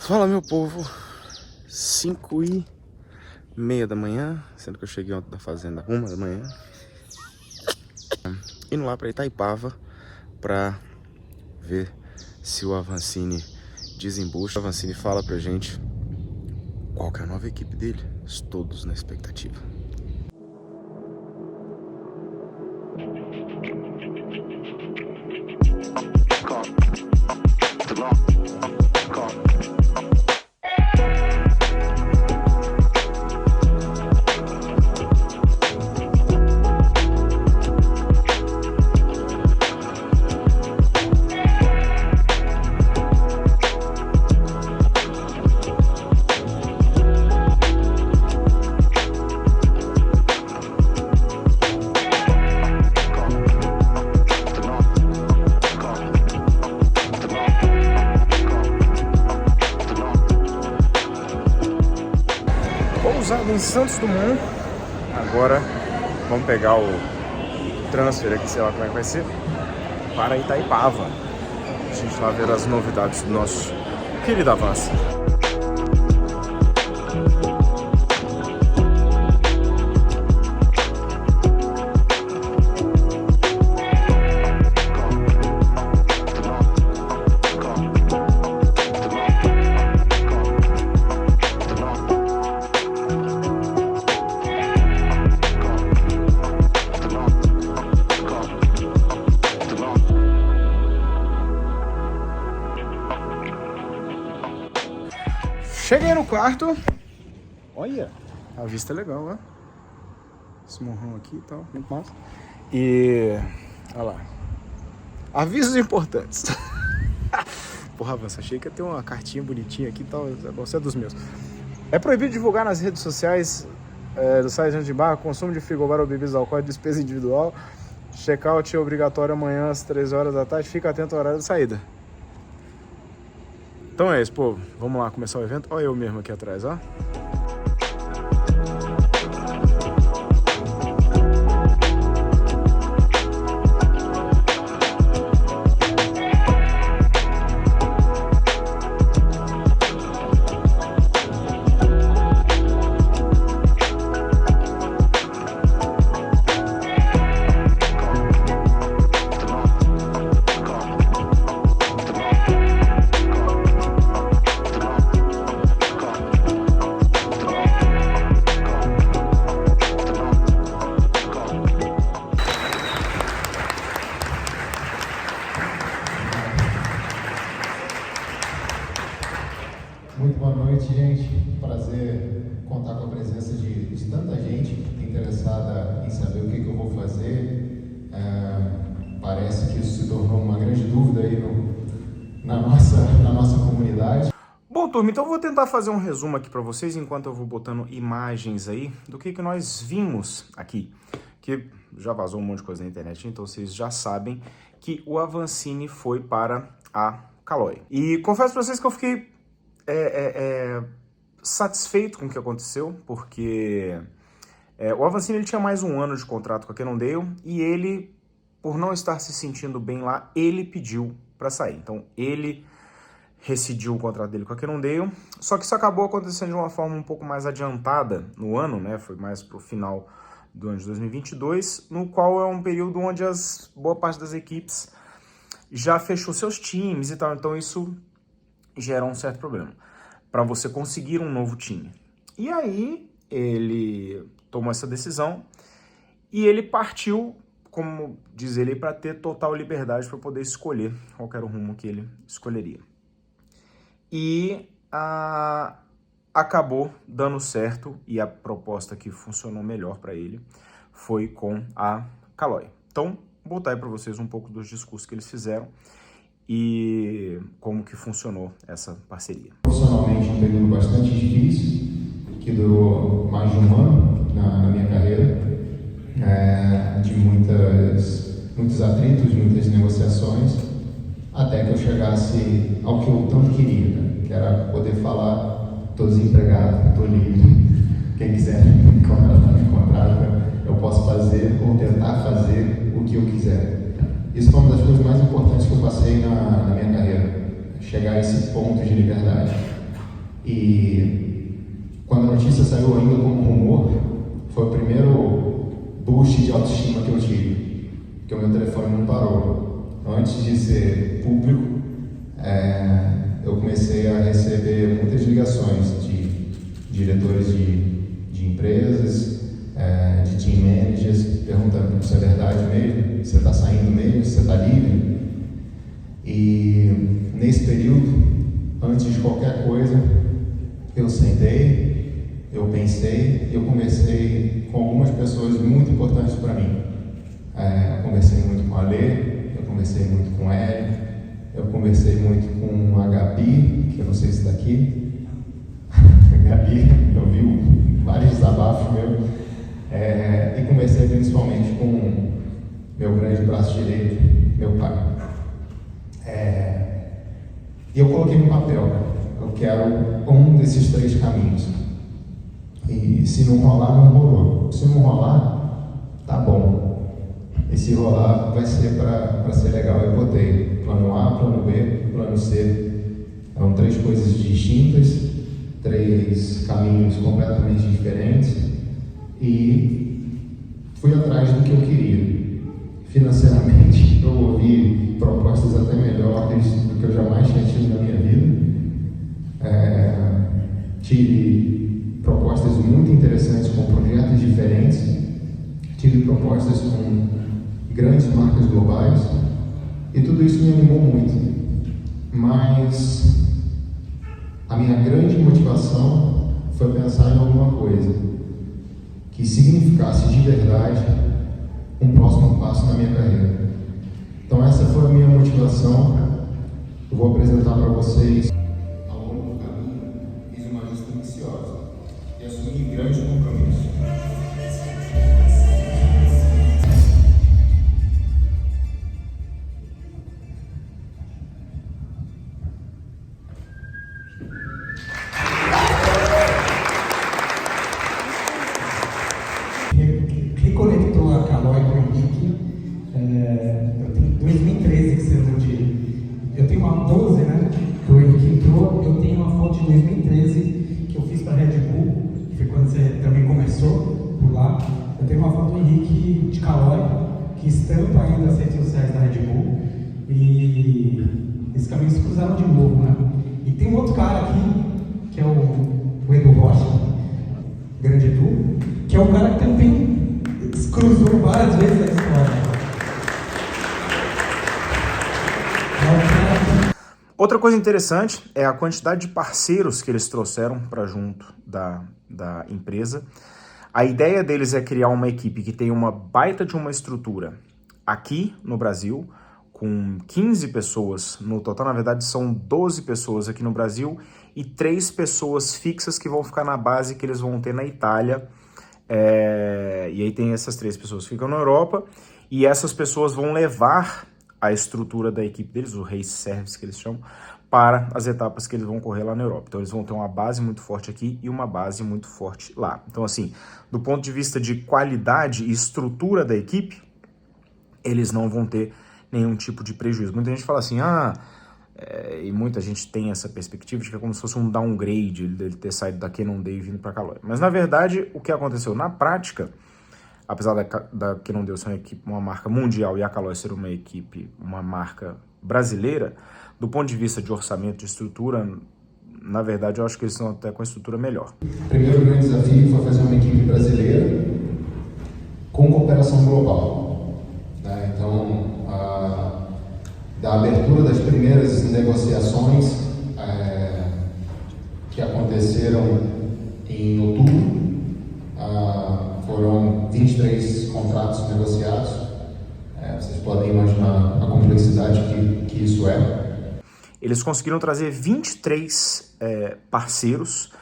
Fala, meu povo, 5h30 da manhã, sendo que eu cheguei ontem da fazenda 1 da manhã, indo lá para Itaipava para ver se o Avancini desembucha. O Avancini fala pra gente qual que é a nova equipe dele, todos na expectativa. Pousado em Santos Dumont. Agora vamos pegar o transfer aqui, sei lá como é que vai ser, para Itaipava. A gente vai ver as novidades do nosso querido Avança. Cheguei no quarto. Olha, a vista é legal, ó. Esse morrão aqui e tal, muito massa. E olha lá, avisos importantes. Porra, Avança, achei que ia ter uma cartinha bonitinha aqui e tal. Você é dos meus. É proibido divulgar nas redes sociais do site de bar consumo de frigobar ou bebidas alcoólicas, despesa individual. Check-out é obrigatório amanhã às 3 horas da tarde. Fica atento ao horário de saída. Então é isso, povo. Vamos lá começar o evento. Olha eu mesmo aqui atrás, ó. Muito boa noite, gente. Prazer contar com a presença de tanta gente interessada em saber o que eu vou fazer. Parece que isso se tornou uma grande dúvida aí na nossa comunidade. Bom, turma, então eu vou tentar fazer um resumo aqui para vocês enquanto eu vou botando imagens aí do que nós vimos aqui. Que já vazou um monte de coisa na internet, então vocês já sabem que o Avancini foi para a Caloi. E confesso para vocês que eu fiquei satisfeito com o que aconteceu, porque o Avancini ele tinha mais um ano de contrato com a Cannondale e ele, por não estar se sentindo bem lá, ele pediu para sair. Então ele rescindiu o contrato dele com a Cannondale, só que isso acabou acontecendo de uma forma um pouco mais adiantada no ano, né? Foi mais pro final do ano de 2022, no qual é um período onde boa parte das equipes já fechou seus times e tal, então isso gera um certo problema para você conseguir um novo time. E aí ele tomou essa decisão e ele partiu, como diz ele, para ter total liberdade para poder escolher qual era o rumo que ele escolheria. E acabou dando certo e a proposta que funcionou melhor para ele foi com a Caloi. Então, vou botar aí para vocês um pouco dos discursos que eles fizeram e como que funcionou essa parceria. Profissionalmente, um período bastante difícil, que durou mais de um ano na minha carreira, de muitos atritos, muitas negociações, até que eu chegasse ao que eu tanto queria, né? Que era poder falar: estou desempregado, estou livre, quem quiser me contratar, eu posso fazer ou tentar fazer o que eu quiser. Isso foi uma das coisas mais importantes que eu passei na minha carreira, chegar a esse ponto de liberdade. E quando a notícia saiu ainda como rumor, foi o primeiro boost de autoestima que eu tive, porque o meu telefone não parou. Antes de ser público, eu comecei a receber muitas ligações de diretores de empresas, de team managers, perguntando se é verdade mesmo, se você está saindo mesmo, se você está livre. E nesse período, antes de qualquer coisa, eu sentei, eu pensei, eu conversei com algumas pessoas muito importantes para mim. Eu conversei muito com a Lê, eu conversei muito com a Eli, eu conversei muito com a Gabi, que eu não sei se está aqui. Gabi, eu vi vários desabafos meus. E conversei principalmente com meu grande braço direito, meu pai. E eu coloquei no papel, eu quero um desses 3 caminhos. E se não rolar, não rolou. Se não rolar, tá bom. E se rolar, vai ser para ser legal. Eu botei plano A, plano B, plano C. Eram 3 coisas distintas, 3 caminhos completamente diferentes. E fui atrás do que eu queria. Financeiramente, eu ouvi propostas até melhores do que eu jamais tinha tido na minha vida. Tive propostas muito interessantes com projetos diferentes. Tive propostas com grandes marcas globais. E tudo isso me animou muito. Mas a minha grande motivação foi pensar em alguma coisa que significasse de verdade um próximo passo na minha carreira. Então essa foi a minha motivação. Eu vou apresentar para vocês. Ao longo do caminho, fiz uma lista ambiciosa e assumi grandes compromissos. Reconectou a Caloi com o Henrique. Eu tenho 2013 que você não de. Eu tenho uma 12, né? Que o Henrique entrou. Eu tenho uma foto de 2013 que eu fiz para Red Bull, que foi quando você também começou por lá. Eu tenho uma foto do Henrique de Caloi, que estampa ainda as redes sociais da Red Bull. E esses caminhos se cruzaram de novo, né? E tem um outro cara aqui, que é o Edu Rocha, grande Edu, que é um cara que também cruzou várias vezes a história. Outra coisa interessante é a quantidade de parceiros que eles trouxeram para junto da empresa. A ideia deles é criar uma equipe que tenha uma baita de uma estrutura aqui no Brasil, com 15 pessoas no total. Na verdade, são 12 pessoas aqui no Brasil e 3 pessoas fixas que vão ficar na base que eles vão ter na Itália. E aí tem essas 3 pessoas que ficam na Europa e essas pessoas vão levar a estrutura da equipe deles, o race service que eles chamam, para as etapas que eles vão correr lá na Europa. Então eles vão ter uma base muito forte aqui e uma base muito forte lá. Então assim, do ponto de vista de qualidade e estrutura da equipe, eles não vão ter nenhum tipo de prejuízo. Muita gente fala assim, e muita gente tem essa perspectiva de que é como se fosse um downgrade dele ter saído da Cannondale e vindo para a Caloi. Mas na verdade, o que aconteceu na prática, apesar da Cannondale ser uma equipe, uma marca mundial e a Caloi ser uma equipe, uma marca brasileira, do ponto de vista de orçamento, de estrutura, na verdade eu acho que eles estão até com a estrutura melhor. O primeiro grande desafio foi fazer uma equipe brasileira com cooperação global. Então, da abertura das primeiras negociações que aconteceram em outubro, foram 23 contratos negociados. Vocês podem imaginar a complexidade que isso é. Eles conseguiram trazer 23 parceiros,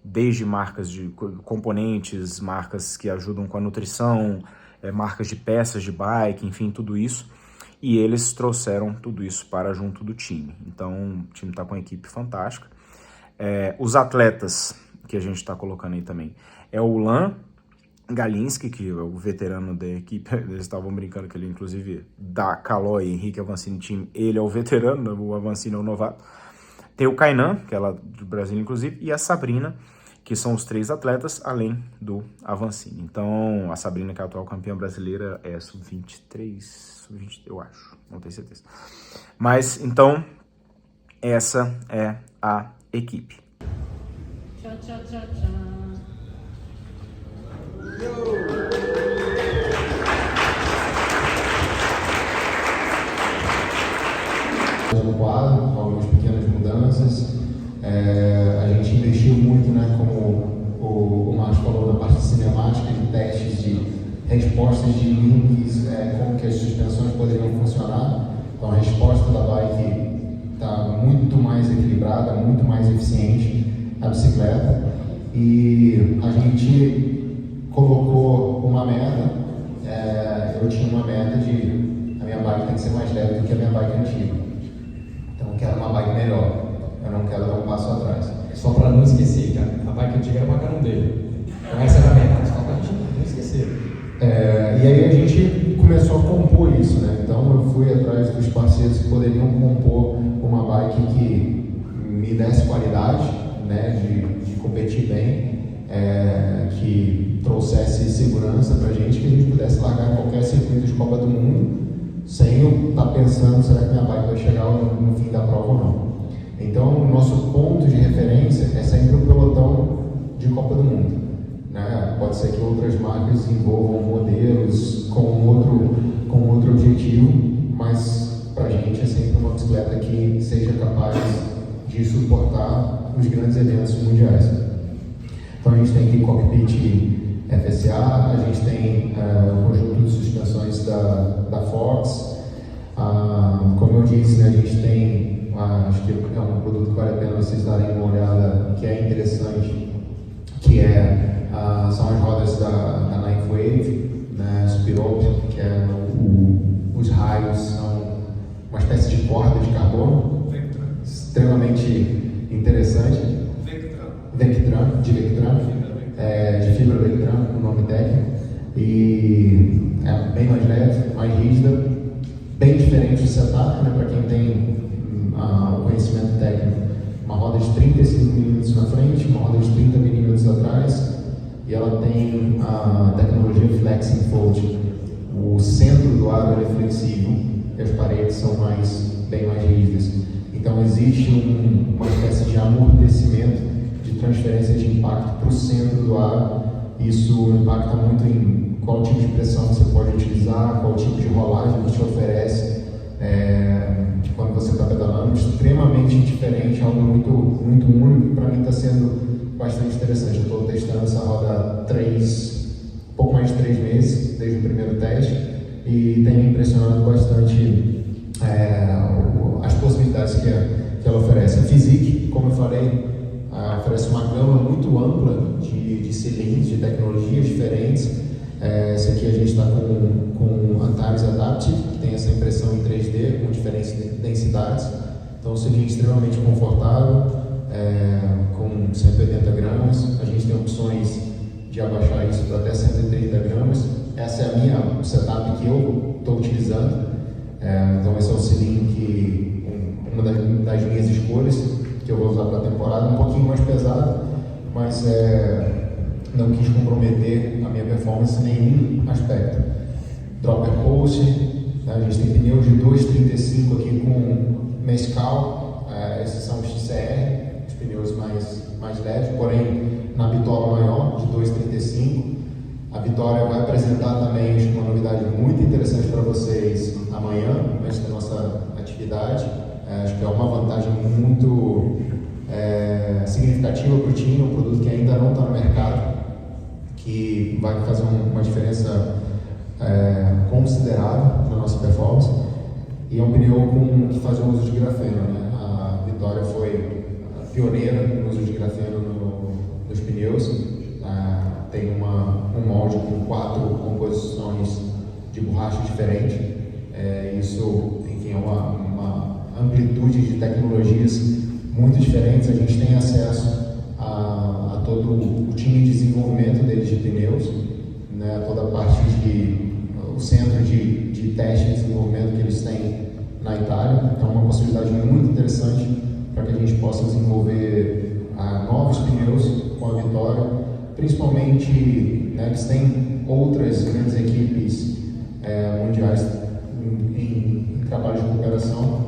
desde marcas de componentes, marcas que ajudam com a nutrição, marcas de peças de bike, enfim, tudo isso. E eles trouxeram tudo isso para junto do time. Então, o time está com uma equipe fantástica. Os atletas que a gente está colocando aí também é o Lan Galinski, que é o veterano da equipe. Eles estavam brincando que ele, inclusive, da Caloi, Henrique Avancini Team, ele é o veterano, o Avancini é o novato. Tem o Kainan, que é lá do Brasil, inclusive, e a Sabrina, que são os 3 atletas, além do Avancini. Então, a Sabrina, que é a atual campeã brasileira, é sub-23, sub-20, eu acho, não tenho certeza. Mas, então, essa é a equipe. Tchau, tchau, tchau, tchau. No quadro, com algumas pequenas mudanças. A gente investiu muito, né, como o Marcos falou, na parte cinemática, de testes de respostas de links, como que as suspensões poderiam funcionar. Então a resposta da bike está muito mais equilibrada, muito mais eficiente na bicicleta. E a gente colocou uma meta, eu tinha uma meta de a minha bike tem que ser mais leve do que a minha bike antiga. Então eu quero uma bike melhor, eu não quero dar um passo atrás. Só para não esquecer, que a bike antiga era macarrão dele. Então essa era a meta, só para a gente não esquecer. E aí a gente começou a compor isso, né? Então eu fui atrás dos parceiros que poderiam compor uma bike que me desse qualidade, né? De competir bem, que trouxesse segurança pra gente, que a gente pudesse largar em qualquer circuito de Copa do Mundo, sem eu estar pensando, será que minha bike vai chegar no fim da prova ou não. Então, o nosso ponto de referência é sempre o pelotão de Copa do Mundo. Né? Pode ser que outras marcas desenvolvam modelos com outro objetivo, mas para a gente é sempre uma bicicleta que seja capaz de suportar os grandes eventos mundiais. Então, a gente tem aqui cockpit FSA, a gente tem o conjunto de suspensões da Fox. Como eu disse, né, a gente tem, acho que é um produto que vale a pena vocês darem uma olhada, que é interessante, que são as rodas da Ninth Wave, né, Spirope, que é os raios são uma espécie de corda de carbono, extremamente interessante. Vectran, de fibra Vectran, o nome técnico, e é bem mais leve, mais rígida, bem diferente do setup, né, para quem tem o conhecimento técnico. Uma roda de 35 mm na frente, uma roda de 30 mm atrás, e ela tem a tecnologia Flexing Fold. O centro do aro é flexível e as paredes são bem mais rígidas. Então existe uma espécie de amortecimento, de transferência de impacto para o centro do aro. Isso impacta muito em qual tipo de pressão você pode utilizar, qual tipo de rolagem que te oferece quando você está pedalando. Extremamente diferente, algo muito, muito único. Para mim está sendo bastante interessante. Eu estou testando essa roda pouco mais de 3 meses, desde o primeiro teste, e tem me impressionado bastante as possibilidades que ela oferece. A Physique, como eu falei, oferece uma gama muito ampla de cilindros, de tecnologias diferentes. Esse aqui a gente está com Antares Adaptive, que tem essa impressão em 3D com diferentes densidades. Então, um cilindro extremamente confortável, com 180 gramas. A gente tem opções de abaixar isso para até 130 gramas. Essa é a minha setup que eu estou utilizando. Então, esse é o cilindro uma das minhas escolhas, que eu vou usar para a temporada, um pouquinho mais pesado, mas não quis comprometer a minha performance em nenhum aspecto. Dropper Post, a gente tem pneus de 2,35 aqui com Mescal, esses são os XCR, os pneus mais leves, porém na bitola maior, de 2,35. A Vitória vai apresentar também uma novidade muito interessante para vocês amanhã, antes da nossa atividade. Acho que é uma vantagem muito significativa para o time, um produto que ainda não está no mercado, que vai fazer uma diferença considerável na nossa performance. E é um pneu que faz uso de grafeno, né? A Vitória foi pioneira no uso de grafeno nos pneus. Tem um molde com 4 composições de borracha diferentes. Isso, enfim, é uma amplitude de tecnologias muito diferentes. A gente tem acesso a todo o time de desenvolvimento deles de pneus, né, toda a parte o centro de teste e desenvolvimento que eles têm na Itália. Então, uma possibilidade muito interessante para que a gente possa desenvolver novos pneus com a Vitória, principalmente, né, eles têm outras grandes equipes mundiais em trabalho de cooperação,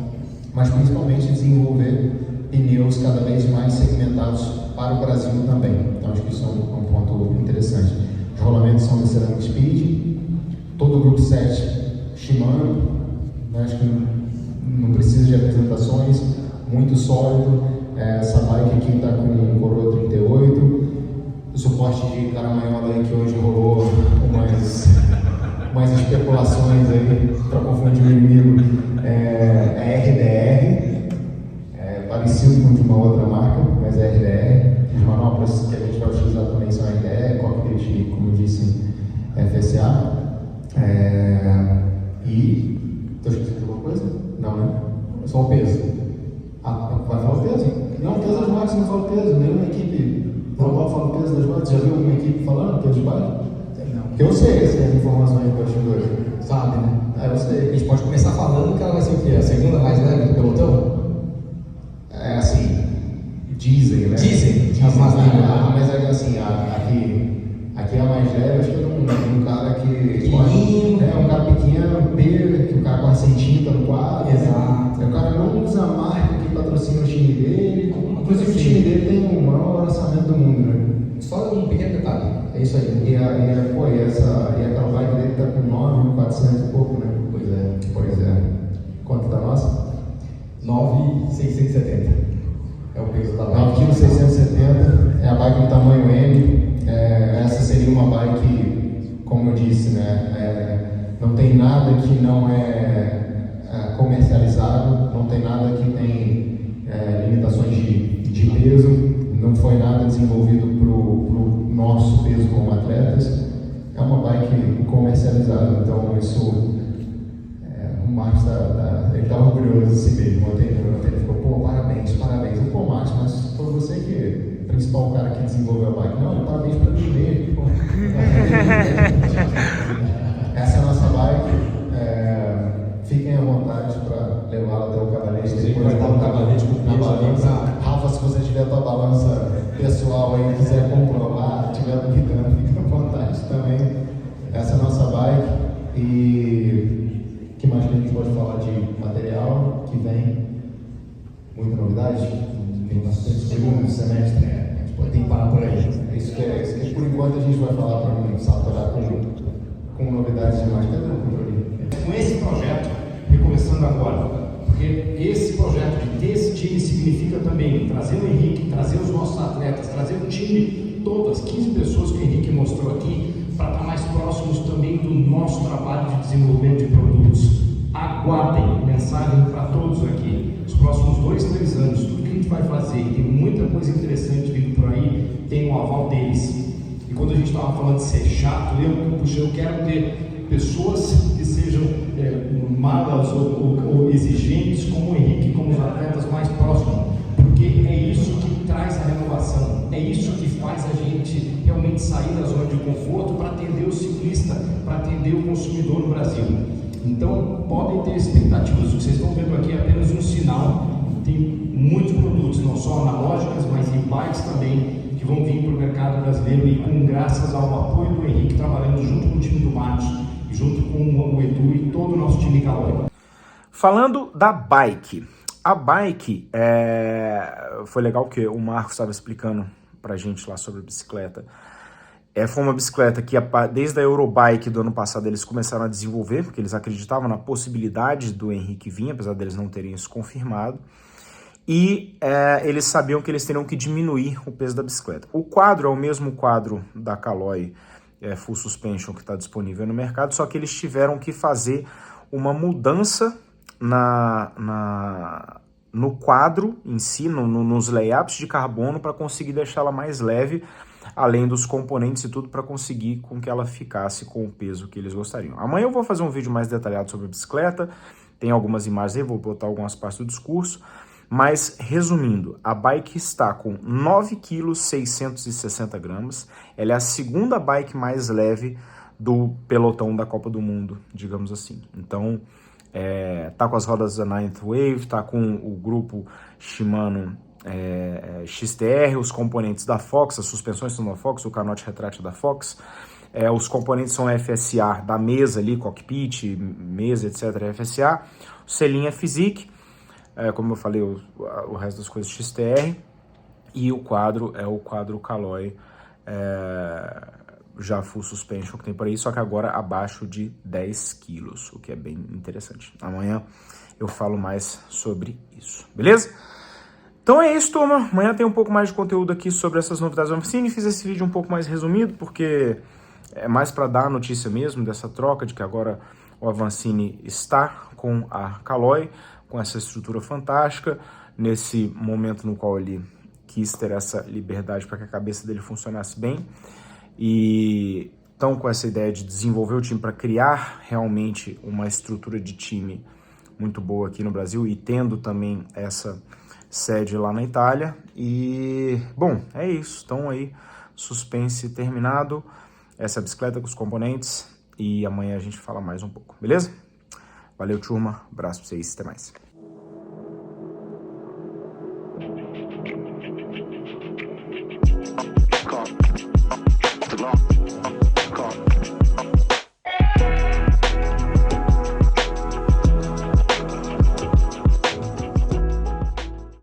mas principalmente desenvolver pneus cada vez mais segmentados para o Brasil também. Então acho que isso é um ponto interessante. Os rolamentos são da Ceramic Speed, todo o grupo 7 Shimano, né, acho que não precisa de apresentações, muito sólido. Essa bike aqui está com Coroa 38, o suporte de caramanhola aí que hoje rolou umas especulações aí para confundir o inimigo, RDR, parecido com de uma outra marca, mas é RDR. As manoplas que a gente vai utilizar também são RDR, cockpit, como eu disse, FSA. E estou esquecendo alguma coisa? Não, né? Só o peso. Vai falar o peso? Não, o peso das marcas não fala o peso, nenhuma equipe global fala o peso das marcas. Já viu alguma equipe falando peso de bike? Não. Porque eu sei essas informações que eu acho doido. Sabe, né? Eu sei. A gente pode começar falando que ela vai ser o quê? A segunda mais leve do pelotão? Assim, dizem, né? Dizem. Mas assim, aqui é a mais leve, acho que é um cara que... Pequenininho. Um cara pequeno, que o cara corre sem tinta no quadro. Exato. O cara não usa a marca que patrocina o time dele. Inclusive o Sim. time dele tem o maior orçamento do mundo, né? Só um pequeno detalhe, é isso aí. E aquela bike dele tá com 9.400 e pouco, né? Pois é. Quanto da nossa? 9.670. É o peso da bike. 9.670, é a bike do tamanho M. Essa seria uma bike, como eu disse, né? Não tem nada que não é comercializado, não tem nada que tem limitações de peso, não foi nada desenvolvido para o nosso peso como atletas. É uma bike comercializada, então isso o Marcos ele está orgulhoso de si mesmo. Ontem ele ficou, pô, parabéns. Eu, pô, Marcos, mas foi você que o principal cara que desenvolveu a bike. Não, parabéns para mim mesmo. Essa é a nossa bike. Fiquem à vontade para levá-la até o cavalete. Depois vai estar no cavalete com na peso balança. ali. Rafa, se você tiver a tua balança pessoal aí, quiser comprovar, estiver duvidando, fique à vontade também. Essa é a nossa bike. E o que mais que a gente pode falar de material que vem? Muita novidade? Tem bastante segundo semestre, né? A gente pode ter que parar por aí. Isso que por enquanto a gente vai falar para não saturar com novidades demais. Cadê o controle? Com esse projeto, recomeçando agora, porque esse projeto de ter esse time significa também trazer o Henrique, trazer os nossos atletas, trazer o time, todas 15 pessoas que o Henrique mostrou aqui, para estar mais próximos também do nosso trabalho de desenvolvimento de produtos. Aguardem, mensagem para todos aqui, os próximos 2-3 anos, tudo que a gente vai fazer, tem muita coisa interessante vindo por aí, tem o aval deles. E quando a gente estava falando de ser chato, eu quero ter pessoas que sejam malas ou exigentes como o Henrique, como os atletas mais próximos, porque é isso que traz a renovação, é isso que faz a gente realmente sair da zona de conforto para atender o ciclista, para atender o consumidor no Brasil. Então, podem ter expectativas. O que vocês estão vendo aqui é apenas um sinal. Tem muitos produtos, não só analógicas, mas em bikes também, que vão vir para o mercado brasileiro e graças ao apoio do Henrique, trabalhando junto com o time do Marcos, junto com o Edu e todo o nosso time Caloi. Falando da bike, a bike foi legal que o Marcos estava explicando pra gente lá sobre a bicicleta. Foi uma bicicleta que desde a Eurobike do ano passado eles começaram a desenvolver, porque eles acreditavam na possibilidade do Henrique vir, apesar deles não terem isso confirmado. E eles sabiam que eles teriam que diminuir o peso da bicicleta. O quadro é o mesmo quadro da Caloi Full Suspension que está disponível no mercado, só que eles tiveram que fazer uma mudança no quadro em si, nos layouts de carbono, para conseguir deixá-la mais leve, além dos componentes e tudo, para conseguir com que ela ficasse com o peso que eles gostariam. Amanhã eu vou fazer um vídeo mais detalhado sobre a bicicleta, tem algumas imagens aí, vou botar algumas partes do discurso, mas resumindo, a bike está com 9,660 kg, ela é a segunda bike mais leve do pelotão da Copa do Mundo, digamos assim. Então, tá com as rodas da Ninth Wave, tá com o grupo Shimano XTR, os componentes da Fox, as suspensões são da Fox, o canote retrátil da Fox, os componentes são FSA da mesa ali, cockpit, mesa, etc, FSA, o selinho é Physique, como eu falei, o resto das coisas XTR, e o quadro é o quadro Caloi, já full suspension que tem por aí, só que agora abaixo de 10 quilos, o que é bem interessante. Amanhã eu falo mais sobre isso, beleza? Então é isso, turma. Amanhã tem um pouco mais de conteúdo aqui sobre essas novidades da Avancini. Fiz esse vídeo um pouco mais resumido, porque é mais para dar a notícia mesmo dessa troca, de que agora o Avancini está com a Caloi, com essa estrutura fantástica, nesse momento no qual ele quis ter essa liberdade para que a cabeça dele funcionasse bem. E estão com essa ideia de desenvolver o time para criar realmente uma estrutura de time muito boa aqui no Brasil e tendo também essa sede lá na Itália. E, bom, é isso. Então aí, suspense terminado, essa bicicleta com os componentes, e amanhã a gente fala mais um pouco, beleza? Valeu, turma. Abraço pra vocês. Até mais.